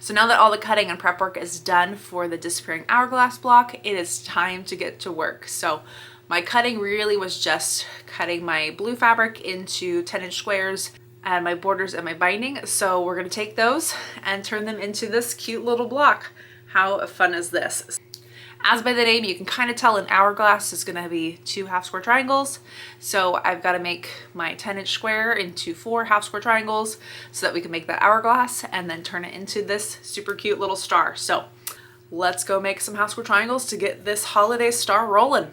So now that all the cutting and prep work is done for the disappearing hourglass block, it is time to get to work. So my cutting really was just cutting my blue fabric into 10-inch squares and my borders and my binding. So we're gonna take those and turn them into this cute little block. How fun is this? As by the name, you can kind of tell an hourglass is gonna be 2 half square triangles. So I've got to make my 10-inch square into 4 half square triangles so that we can make that hourglass and then turn it into this super cute little star. So let's go make some half square triangles to get this holiday star rolling.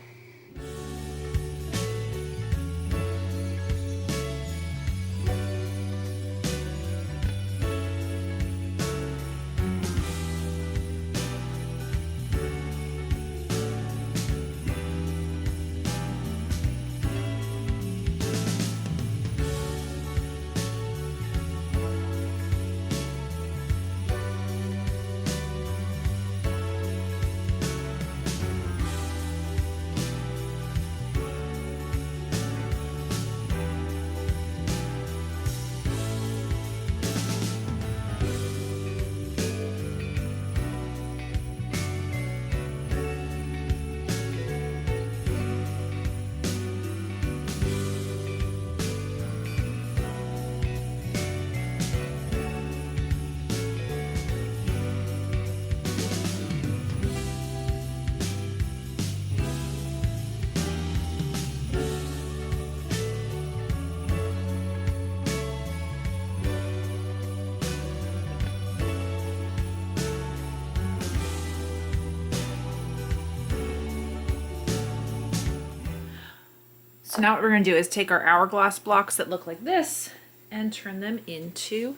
So now what we're gonna do is take our hourglass blocks that look like this and turn them into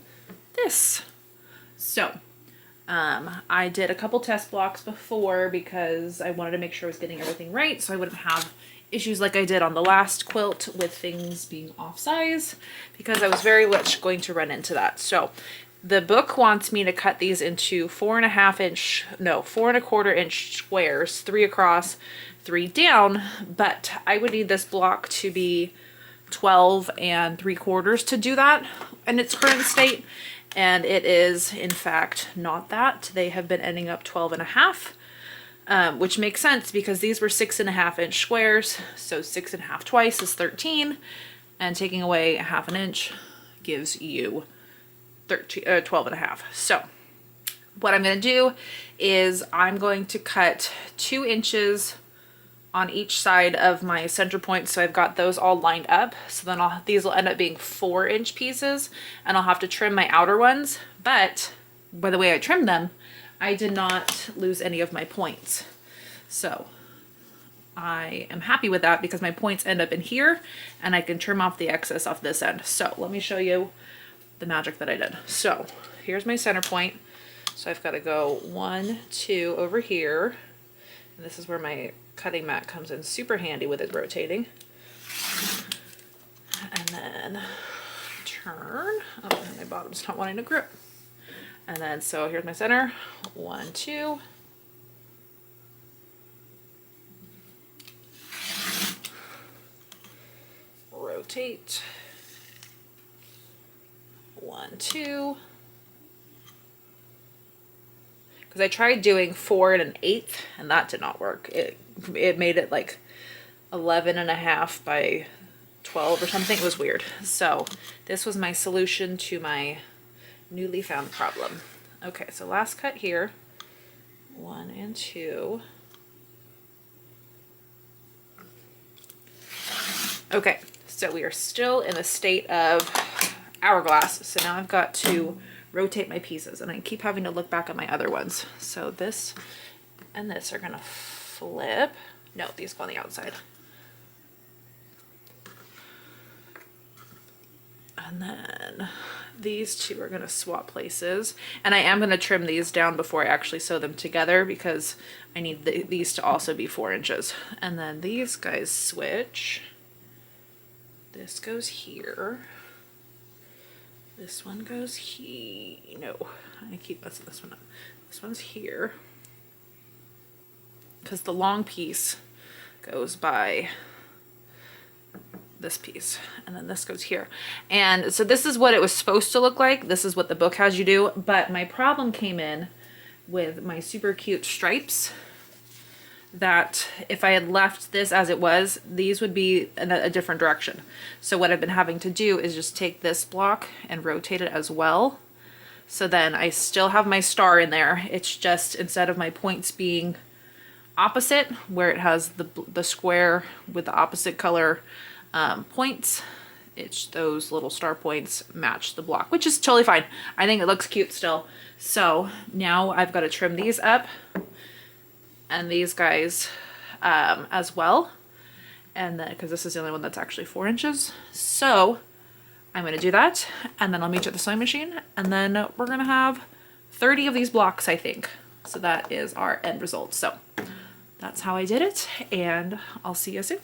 this. So I did a couple test blocks before because I wanted to make sure I was getting everything right so I wouldn't have issues like I did on the last quilt with things being off size, because I was very much going to run into that. So the book wants me to cut these into 4.25-inch squares, 3 across, 3 down, but I would need this block to be 12 3/4 to do that in its current state. And it is in fact not that. They have been ending up 12.5, which makes sense because these were 6.5-inch squares. So 6.5 twice is 13, and taking away 1/2 inch gives you 12.5. So what I'm going to do is I'm going to cut 2 inches on each side of my center point, so I've got those all lined up. So then these will end up being 4-inch pieces, and I'll have to trim my outer ones. But by the way I trimmed them, I did not lose any of my points. So I am happy with that because my points end up in here, and I can trim off the excess off this end. So let me show you the magic that I did. So here's my center point. So I've got to go 1, 2 over here, and this is where my cutting mat comes in super handy with it rotating. And then turn. Oh, and my bottom's not wanting to grip. And then so here's my center. 1, 2. Rotate. 1, 2. Because I tried doing 4 1/8 and that did not work. It made it like 11.5 by 12 or something. It was weird. So this was my solution to my newly found problem. Okay, so last cut here. 1 and 2. Okay, so we are still in a state of hourglass. So now I've got to rotate my pieces, and I keep having to look back at my other ones. So this and this are gonna flip. No, these go on the outside. And then these two are gonna swap places. And I am gonna trim these down before I actually sew them together because I need these to also be 4 inches. And then these guys switch. This goes here. This one goes here. No, I keep messing this one up. This one's here. Because the long piece goes by this piece, and then this goes here. And so this is what it was supposed to look like. This is what the book has you do, but my problem came in with my super cute stripes, that if I had left this as it was, these would be in a different direction. So what I've been having to do is just take this block and rotate it as well. So then I still have my star in there. It's just, instead of my points being opposite, where it has the square with the opposite color points, it's those little star points match the block, which is totally fine. I think it looks cute still. So now I've got to trim these up, and these guys as well, and then because this is the only one that's actually 4 inches, so I'm going to do that, and then I'll meet you at the sewing machine, and then we're going to have 30 of these blocks, I think. So that is our end result. So that's how I did it, and I'll see you soon.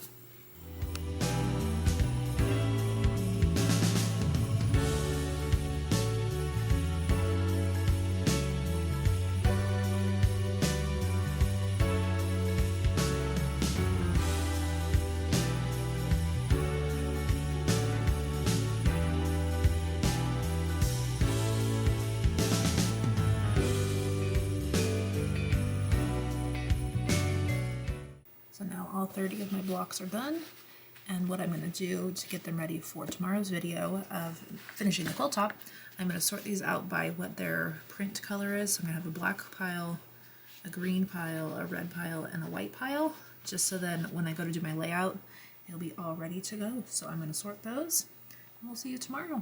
So now all 30 of my blocks are done, and what I'm going to do to get them ready for tomorrow's video of finishing the quilt top, I'm going to sort these out by what their print color is. So I'm going to have a black pile, a green pile, a red pile, and a white pile, just so then when I go to do my layout, it'll be all ready to go. So I'm going to sort those, and we'll see you tomorrow.